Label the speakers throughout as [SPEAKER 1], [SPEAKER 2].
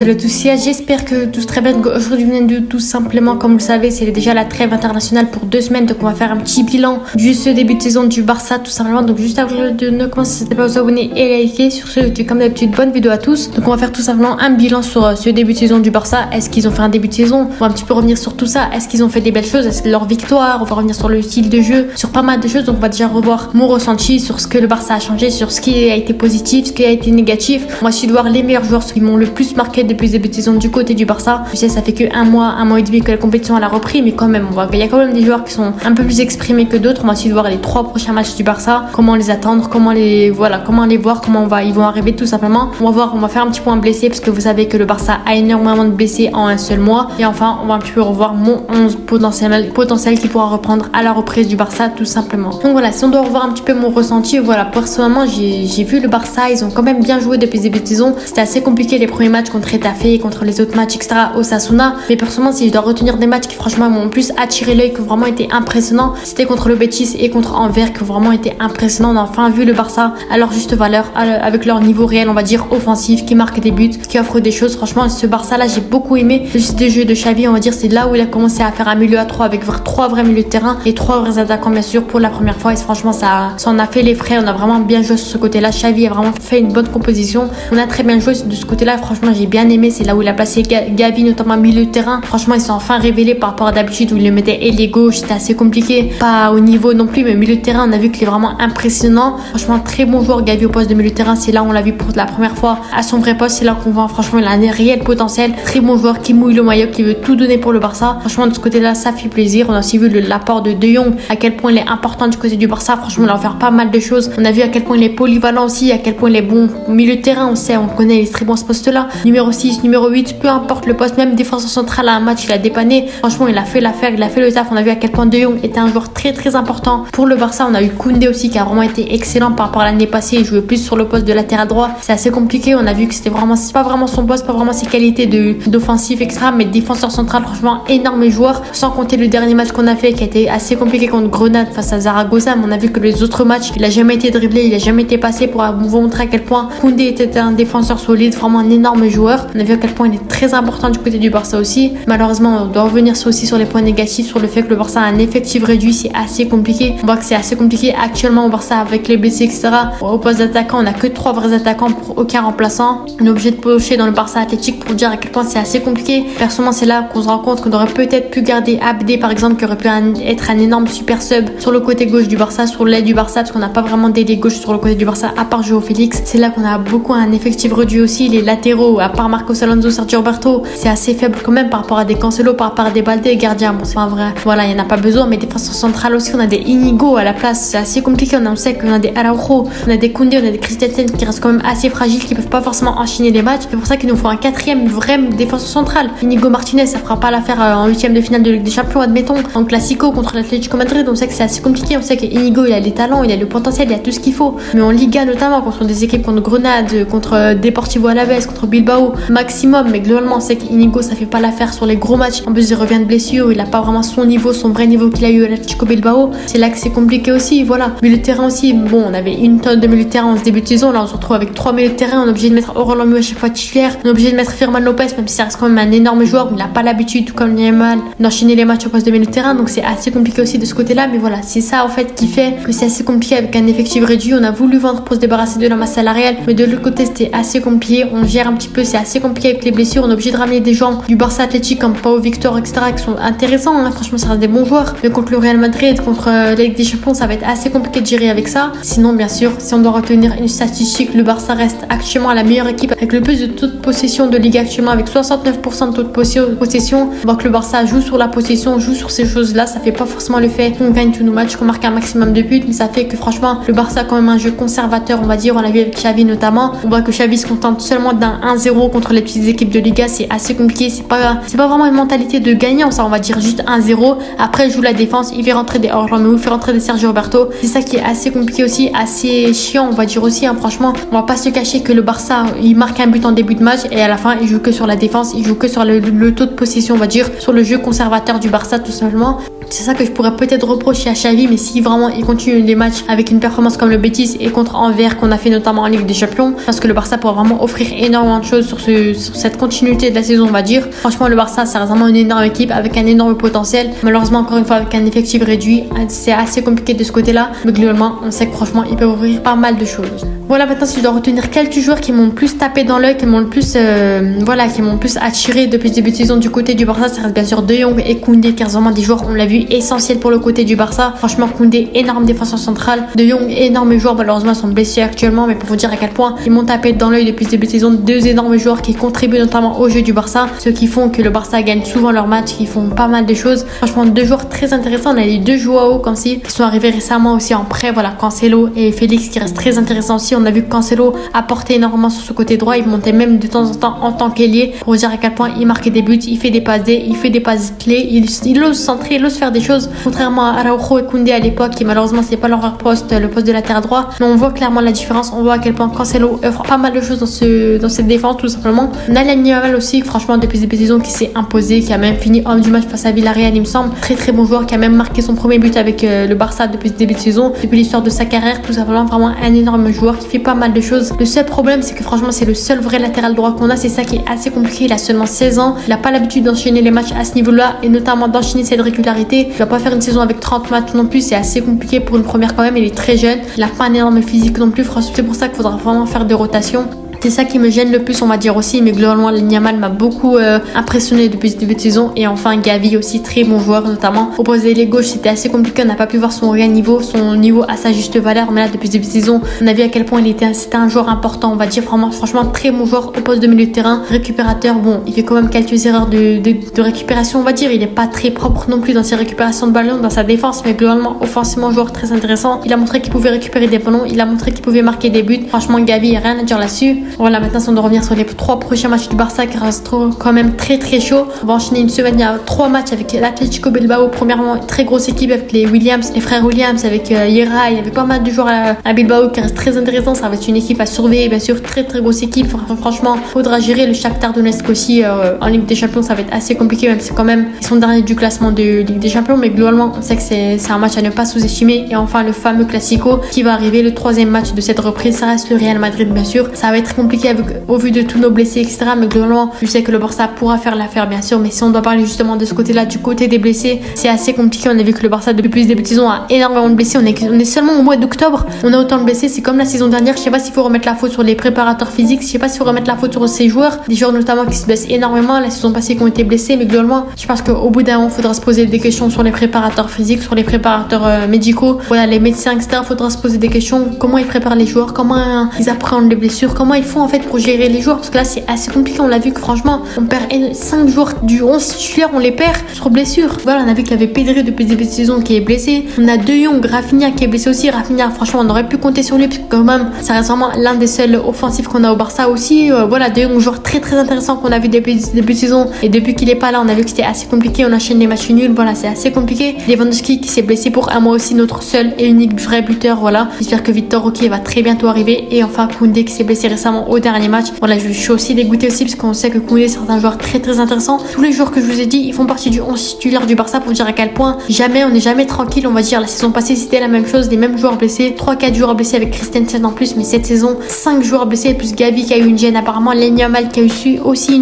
[SPEAKER 1] Salut à tous, j'espère que tout se très bien. Aujourd'hui, on vient de tout simplement, comme vous le savez, c'est déjà la trêve internationale pour 2 semaines. Donc, on va faire un petit bilan du début de saison du Barça, tout simplement. Donc, juste avant de ne commencer, n'hésitez pas à vous abonner et liker. Sur ce, je dis comme d'habitude, bonne vidéo à tous. Donc, on va faire tout simplement un bilan sur ce début de saison du Barça. Est-ce qu'ils ont fait un début de saison? On va un petit peu revenir sur tout ça. Est-ce qu'ils ont fait des belles choses? Est-ce que leur victoire? On va revenir sur le style de jeu, sur pas mal de choses. Donc, on va déjà revoir mon ressenti sur ce que le Barça a changé, sur ce qui a été positif, ce qui a été négatif. On va essayer de voir les meilleurs joueurs, ceux qui m'ont le plus marqué depuis le début de saison du côté du Barça. Je sais, ça fait que un mois et demi que la compétition elle a repris, mais quand même, on voit qu'il y a quand même des joueurs qui sont un peu plus exprimés que d'autres. On va essayer de voir les 3 prochains matchs du Barça, comment les attendre, comment les voir, comment ils vont arriver tout simplement. On va faire un petit point blessé parce que vous savez que le Barça a énormément de blessés en un seul mois. Et enfin, on va un petit peu revoir mon 11 potentiel qui pourra reprendre à la reprise du Barça tout simplement. Donc voilà, si on doit revoir un petit peu mon ressenti, voilà, personnellement, j'ai vu le Barça, ils ont quand même bien joué depuis le début de saison. C'était assez compliqué les premiers matchs contre Getafe, contre les autres matchs extra Osasuna, mais personnellement si je dois retenir des matchs qui franchement m'ont plus attiré l'œil, qui ont vraiment été impressionnants, c'était contre le Betis et contre Anvers, qui ont vraiment été impressionnants. On a enfin vu le Barça à leur juste valeur, avec leur niveau réel, on va dire offensif, qui marque des buts, qui offre des choses. Franchement, ce Barça là, j'ai beaucoup aimé le style de jeu de Xavi. On va dire c'est là où il a commencé à faire un milieu à 3 avec 3 vrais milieux de terrain et 3 vrais attaquants bien sûr pour la première fois, et franchement ça en a fait les frais. On a vraiment bien joué sur ce côté là. Xavi a vraiment fait une bonne composition, on a très bien joué de ce côté là. Franchement, j'ai bien aimé, c'est là où il a placé Gavi notamment milieu de terrain. Franchement, ils sont enfin révélés par rapport à d'habitude où il le mettait ailier gauche, c'était assez compliqué, pas au niveau non plus, mais milieu de terrain on a vu qu'il est vraiment impressionnant. Franchement, très bon joueur Gavi au poste de milieu de terrain. C'est là où on l'a vu pour la première fois à son vrai poste, c'est là qu'on voit franchement il a un réel potentiel. Très bon joueur qui mouille le maillot, qui veut tout donner pour le Barça. Franchement, de ce côté là ça fait plaisir. On a aussi vu l'apport de De Jong, à quel point il est important du côté du Barça. Franchement, il va faire pas mal de choses. On a vu à quel point il est polyvalent aussi, à quel point il est bon milieu de terrain. On sait, on connaît, il est très bon à ce poste là, numéro 6, numéro 8, peu importe le poste, même défenseur central à un match il a dépanné. Franchement, il a fait l'affaire, il a fait le taf. On a vu à quel point De Jong était un joueur très très important pour le Barça. On a eu Koundé aussi qui a vraiment été excellent par rapport à l'année passée. Il jouait plus sur le poste de latéral droit, c'est assez compliqué. On a vu que c'est pas vraiment son poste, pas vraiment ses qualités d'offensif etc, mais défenseur central, franchement énorme joueur. Sans compter le dernier match qu'on a fait qui a été assez compliqué contre Grenade face à Zaragoza, mais on a vu que les autres matchs il a jamais été dribblé, il a jamais été passé, pour vous montrer à quel point Koundé était un défenseur solide, vraiment un énorme joueur. On a vu à quel point il est très important du côté du Barça aussi. Malheureusement, on doit revenir aussi sur les points négatifs, sur le fait que le Barça a un effectif réduit, c'est assez compliqué. On voit que c'est assez compliqué actuellement au Barça avec les blessés etc. Au poste d'attaquant, on a que 3 vrais attaquants pour aucun remplaçant. On est obligé de piocher dans le Barça athlétique pour dire à quel point c'est assez compliqué. Personnellement, c'est là qu'on se rend compte qu'on aurait peut-être pu garder Abdé par exemple, qui aurait pu être un énorme super sub sur le côté gauche du Barça, sur l'aile du Barça, parce qu'on n'a pas vraiment d'ailier gauche sur le côté du Barça à part Joao Félix. C'est là qu'on a beaucoup un effectif réduit aussi. Les latéraux, à part Marcos Alonso, Sergio Roberto, c'est assez faible quand même par rapport à des Cancelo, par rapport à des Baldé et gardiens. Bon, c'est pas vrai, voilà, il n'y en a pas besoin, mais défenseur central aussi, on a des Inigo à la place, c'est assez compliqué. On sait qu'on a des Araujo, on a des Koundé, on a des Christensen qui restent quand même assez fragiles, qui peuvent pas forcément enchaîner les matchs. C'est pour ça qu'il nous faut un 4e vrai défenseur central. Inigo Martinez, ça fera pas l'affaire en 8e de finale de Ligue des Champions, admettons, en Classico contre l'Atlético Madrid. On sait que c'est assez compliqué, on sait que Inigo il a les talents, il a le potentiel, il a tout ce qu'il faut, mais en Liga notamment contre des équipes contre Grenade, contre Deportivo Alavés, contre Bilbao maximum, mais globalement on sait qu'Inigo ça fait pas l'affaire sur les gros matchs. En plus il revient de blessure, il a pas vraiment son vrai niveau qu'il a eu à l'Atlético Bilbao. C'est là que c'est compliqué aussi, voilà. Milieu de terrain aussi, bon, on avait une tonne de milieu de terrain en ce début de saison, là on se retrouve avec 3 milieux de terrain. On est obligé de mettre Orlando à chaque fois titulaire, on est obligé de mettre Ferman Lopez, même si ça reste quand même un énorme joueur, mais il a pas l'habitude, tout comme Neymar, d'enchaîner les matchs au poste de milieu de terrain, donc c'est assez compliqué aussi de ce côté là. Mais voilà, c'est ça en fait qui fait que c'est assez compliqué avec un effectif réduit. On a voulu vendre pour se débarrasser de la masse salariale, mais de l'autre côté c'était assez compliqué. On gère un petit peu, c'est assez compliqué avec les blessures. On est obligé de ramener des gens du Barça athlétique comme Pau Victor etc, qui sont intéressants, hein. Franchement ça reste des bons joueurs, mais contre le Real Madrid, contre la Ligue des Champions, ça va être assez compliqué de gérer avec ça. Sinon bien sûr, si on doit retenir une statistique, le Barça reste actuellement la meilleure équipe avec le plus de taux de possession de Ligue actuellement, avec 69% de taux de possession. On voit que le Barça joue sur la possession, joue sur ces choses là. Ça fait pas forcément le fait qu'on gagne tous nos matchs, qu'on marque un maximum de buts, mais ça fait que franchement le Barça a quand même un jeu conservateur, on va dire. On l'a vu avec Xavi notamment, on voit que Xavi se contente seulement d'un 1-0 contre les petites équipes de Liga. C'est assez compliqué, c'est pas vraiment une mentalité de gagnant, ça, on va dire juste 1-0. Après il joue la défense, il fait rentrer des Orlando, il fait rentrer des Sergio Roberto. C'est ça qui est assez compliqué aussi, assez chiant on va dire aussi, hein. Franchement on va pas se cacher que le Barça il marque un but en début de match et à la fin il joue que sur la défense, il joue que sur le taux de possession, on va dire, sur le jeu conservateur du Barça tout simplement. C'est ça que je pourrais peut-être reprocher à Xavi, mais si vraiment il continue les matchs avec une performance comme le Betis et contre Anvers qu'on a fait notamment en Ligue des Champions, parce que le Barça pourra vraiment offrir énormément de choses sur cette continuité de la saison, on va dire. Franchement, le Barça, c'est vraiment une énorme équipe avec un énorme potentiel. Malheureusement, encore une fois, avec un effectif réduit, c'est assez compliqué de ce côté-là, mais globalement, on sait que franchement, ils peuvent ouvrir pas mal de choses. Voilà, maintenant, si je dois retenir quelques joueurs qui m'ont le plus tapé dans l'œil, qui m'ont le plus, qui m'ont le plus attiré depuis le début de saison du côté du Barça, ça reste bien sûr De Jong et Koundé, qui sont vraiment des joueurs, on l'a vu, essentiels pour le côté du Barça. Franchement, Koundé, énorme défenseur central. De Jong, énorme joueur. Malheureusement, ils sont blessés actuellement, mais pour vous dire à quel point ils m'ont tapé dans l'œil depuis le début de saison. Deux énormes joueurs qui contribuent notamment au jeu du Barça, ceux qui font que le Barça gagne souvent leurs matchs, qui font pas mal de choses. Franchement, deux joueurs très intéressants. On a les deux Joao comme si qui sont arrivés récemment aussi en prêt. Voilà, Cancelo et Félix qui restent très intéressants aussi. On a vu que Cancelo apportait énormément sur ce côté droit. Il montait même de temps en temps en tant qu'ailier pour vous dire à quel point il marquait des buts, il fait des passes D, il fait des passes clés, il ose centrer, il ose faire des choses. Contrairement à Araujo et Koundé à l'époque, qui malheureusement c'est pas leur poste, le poste de latéral droit. Mais on voit clairement la différence. On voit à quel point Cancelo offre pas mal de choses dans cette défense tout simplement. On a Lamine Yamal aussi, franchement depuis cette saison qui s'est imposé, qui a même fini homme du match face à Villarreal il me semble. Très très bon joueur qui a même marqué son premier but avec le Barça depuis ce début de saison, depuis l'histoire de sa carrière, tout simplement vraiment un énorme joueur qui fait pas mal de choses. Le seul problème c'est que franchement c'est le seul vrai latéral droit qu'on a, c'est ça qui est assez compliqué. Il a seulement 16 ans, il n'a pas l'habitude d'enchaîner les matchs à ce niveau-là et notamment d'enchaîner cette régularité. Il va pas faire une saison avec 30 matchs non plus, c'est assez compliqué pour une première quand même. Il est très jeune, il n'a pas un énorme physique non plus. Franchement c'est pour ça qu'il faudra vraiment faire des rotations. C'est ça qui me gêne le plus on va dire aussi, mais globalement Yamal m'a beaucoup impressionné depuis ce début de saison. Et enfin Gavi aussi, très bon joueur, notamment au poste d'ailier gauche c'était assez compliqué, on n'a pas pu voir son réel niveau, son niveau à sa juste valeur, mais là depuis ce début de saison on a vu à quel point c'était un joueur important on va dire, franchement très bon joueur au poste de milieu de terrain, récupérateur. Bon il fait quand même quelques erreurs de récupération on va dire, il n'est pas très propre non plus dans ses récupérations de ballon, dans sa défense, mais globalement offensivement joueur très intéressant. Il a montré qu'il pouvait récupérer des ballons, il a montré qu'il pouvait marquer des buts. Franchement Gavi, rien à dire là-dessus. Voilà, maintenant si on doit revenir sur les 3 prochains matchs du Barça qui restent quand même très très chaud. On va enchaîner une semaine, il y a 3 matchs avec l'Atlético Bilbao. Premièrement, très grosse équipe avec les frères Williams, avec Yera, il y avait pas mal de joueurs à Bilbao qui restent très intéressants. Ça va être une équipe à surveiller, bien sûr, très très grosse équipe. Franchement, faudra gérer le Shakhtar Donetsk aussi en Ligue des Champions, ça va être assez compliqué, même si quand même ils sont derniers du classement de Ligue des Champions, mais globalement on sait que c'est un match à ne pas sous-estimer. Et enfin le fameux Classico qui va arriver, le 3e match de cette reprise, ça reste le Real Madrid bien sûr. Ça va être compliqué au vu de tous nos blessés etc, mais globalement je sais que le Barça pourra faire l'affaire bien sûr. Mais si on doit parler justement de ce côté-là, du côté des blessés, c'est assez compliqué. On a vu que le Barça depuis le début de saison a énormément de blessés. On est seulement au mois d'octobre, on a autant de blessés. C'est comme la saison dernière. Je sais pas s'il faut remettre la faute sur les préparateurs physiques, je sais pas s'il faut remettre la faute sur ces joueurs, des joueurs notamment qui se blessent énormément la saison passée, qui ont été blessés, mais globalement je pense qu'au bout d'un moment il faudra se poser des questions sur les préparateurs physiques, sur les préparateurs médicaux, voilà, les médecins etc. Faudra se poser des questions, comment ils préparent les joueurs, comment ils appréhendent les blessures, comment ils font en fait pour gérer les joueurs, parce que là c'est assez compliqué. On l'a vu que franchement on perd 5 joueurs du 11 titulaire, on les perd sur blessure. Voilà, on a vu qu'il y avait Pedri depuis le début de saison qui est blessé, on a De Jong, Rafinha qui est blessé aussi. Rafinha franchement on aurait pu compter sur lui parce que quand même ça reste vraiment l'un des seuls offensifs qu'on a au Barça aussi. Voilà, De Jong, joueur très très intéressant qu'on a vu depuis le début de saison, et depuis qu'il est pas là on a vu que c'était assez compliqué, on enchaîne les matchs nuls, voilà c'est assez compliqué. Lewandowski qui s'est blessé pour un mois aussi, notre seul et unique vrai buteur. Voilà, j'espère que Victor Roque va très bientôt arriver. Et enfin Koundé qui s'est blessé récemment au dernier match. Voilà, je suis aussi dégoûtée aussi parce qu'on sait que Koundé c'est un joueur très très intéressant. Tous les joueurs que je vous ai dit ils font partie du 11 titulaire du Barça pour dire à quel point on n'est jamais tranquille on va dire. La saison passée c'était la même chose, les mêmes joueurs blessés, 3-4 joueurs blessés avec Christensen en plus, mais cette saison 5 joueurs blessés plus Gavi qui a eu une gêne apparemment, Yamal qui a eu aussi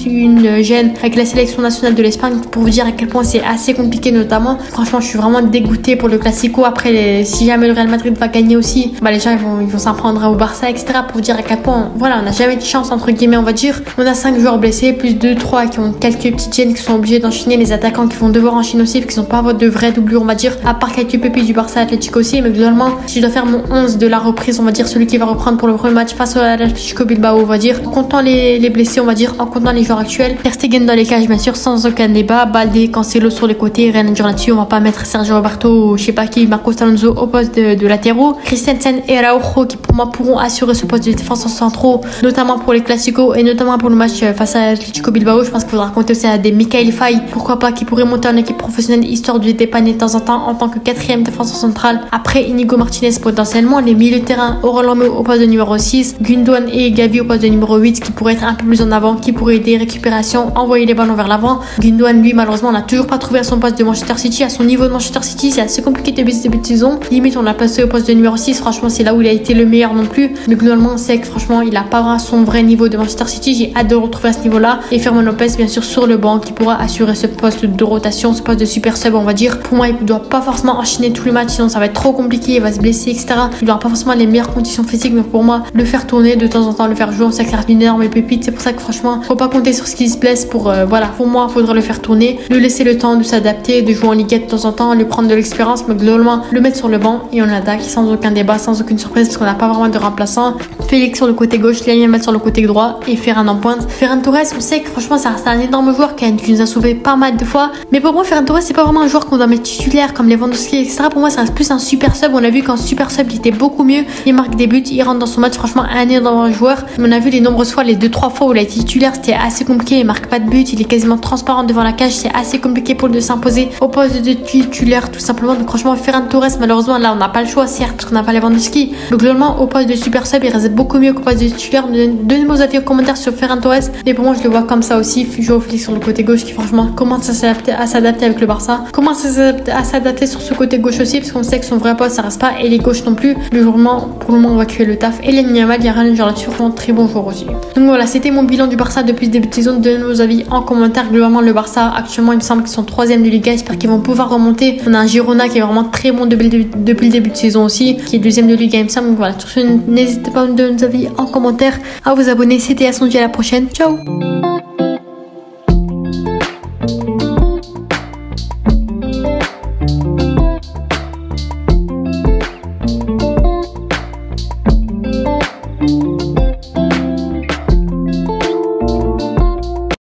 [SPEAKER 1] une gêne avec la sélection nationale de l'Espagne, pour vous dire à quel point c'est assez compliqué notamment. Franchement je suis vraiment dégoûtée pour le Classico. Après si jamais le Real Madrid va gagner aussi, les gens ils vont s'en prendre au Barça etc, pour vous dire à quel point voilà on n'a jamais de chance entre guillemets on va dire. On a 5 joueurs blessés plus 2-3 qui ont quelques petites gênes qui sont obligés d'enchaîner, les attaquants qui vont devoir enchaîner aussi parce qu'ils n'ont pas de vrais doublures on va dire, à part quelques pépites du Barça Atlético aussi. Mais globalement si je dois faire mon 11 de la reprise on va dire, celui qui va reprendre pour le premier match face à l'Atlético Bilbao on va dire, en comptant les blessés on va dire, en comptant les joueurs actuels, Ter Stegen dans les cages bien sûr sans aucun débat, Balde, Cancelo sur les côtés, rien à dire là-dessus. On va pas mettre Sergio Roberto ou je sais pas qui, Marcos Alonso au poste de latéraux, Christensen et Araujo qui pour moi pourront assurer ce poste de défenseur trop, notamment pour les Clasico et notamment pour le match face à Atletico Bilbao. Je pense qu'il faudra compter aussi à des Mikayil Faye, pourquoi pas, qui pourrait monter en équipe professionnelle histoire de dépanner de temps en temps en tant que 4e défenseur central après Inigo Martinez potentiellement. Les milieux de terrain, Aurel Romeu au poste de numéro 6, Gundogan et Gavi au poste de numéro 8 qui pourrait être un peu plus en avant, qui pourrait aider récupération, envoyer les ballons vers l'avant. Gundogan lui malheureusement n'a toujours pas trouvé à son poste de Manchester City, à son niveau de Manchester City c'est assez compliqué depuis ce début de saison, limite on l'a placé au poste de numéro 6, franchement c'est là où il a été le meilleur non plus, mais globalement on sait que franchement il a pas son vrai niveau de Manchester City. J'ai hâte de le retrouver à ce niveau là et Fermin Lopez bien sûr sur le banc qui pourra assurer ce poste de rotation, ce poste de super sub on va dire. Pour moi il doit pas forcément enchaîner tous les matchs sinon ça va être trop compliqué, il va se blesser etc. Il doit pas forcément les meilleures conditions physiques, mais pour moi le faire tourner de temps en temps, le faire jouer, on sait que ça reste une énorme pépite. C'est pour ça que franchement faut pas compter sur ce qu'il se blesse pour voilà, pour moi il faudra le faire tourner, lui laisser le temps de s'adapter, de jouer en Ligue 1 de temps en temps, lui prendre de l'expérience, mais globalement le mettre sur le banc et on attaque sans aucun débat, sans aucune surprise parce qu'on n'a pas vraiment de remplaçant. Félix sur le côté gauche, Lamine sur le côté droit et Ferran en pointe. Ferran Torres, on sait que franchement ça reste un énorme joueur qui nous a sauvé pas mal de fois, mais pour moi Ferran Torres c'est pas vraiment un joueur qu'on doit mettre titulaire comme Lewandowski etc. Pour moi ça reste plus un super sub. On a vu qu'en super sub il était beaucoup mieux, il marque des buts, il rentre dans son match, franchement un énorme joueur. Mais on a vu les nombreuses fois, les 2-3 fois où il a été titulaire, c'était assez compliqué, il marque pas de but, il est quasiment transparent devant la cage, c'est assez compliqué pour lui de s'imposer au poste de titulaire tout simplement. Donc franchement Ferran Torres malheureusement là on n'a pas le choix certes parce qu'on n'a pas Lewandowski, mais globalement au poste de super sub il reste beaucoup mieux qu'au poste de titulaire. Donnez vos avis en commentaire sur Ferran Torres, mais pour moi je le vois comme ça aussi, Joao Félix sur le côté gauche qui franchement commence à s'adapter avec le Barça, commence à s'adapter sur ce côté gauche aussi parce qu'on sait que son vrai poste ça reste pas ailier gauche non plus, mais vraiment pour le moment on va tuer le taf. Et Lamine Yamal, il y a rien à dire là-dessus, vraiment très bon joueur aussi. Donc voilà, c'était mon bilan du Barça depuis le début de saison. Donnez vos avis en commentaire. Globalement le Barça actuellement il me semble qu'ils sont 3e de Liga, j'espère qu'ils vont pouvoir remonter. On a un Girona qui est vraiment très bon depuis le début de saison aussi, qui est 2e de Liga il me semble. Donc voilà, sur ce n'hésitez pas à me donner vos avis en commentaire, à vous abonner. C'était Asson, à la prochaine, ciao.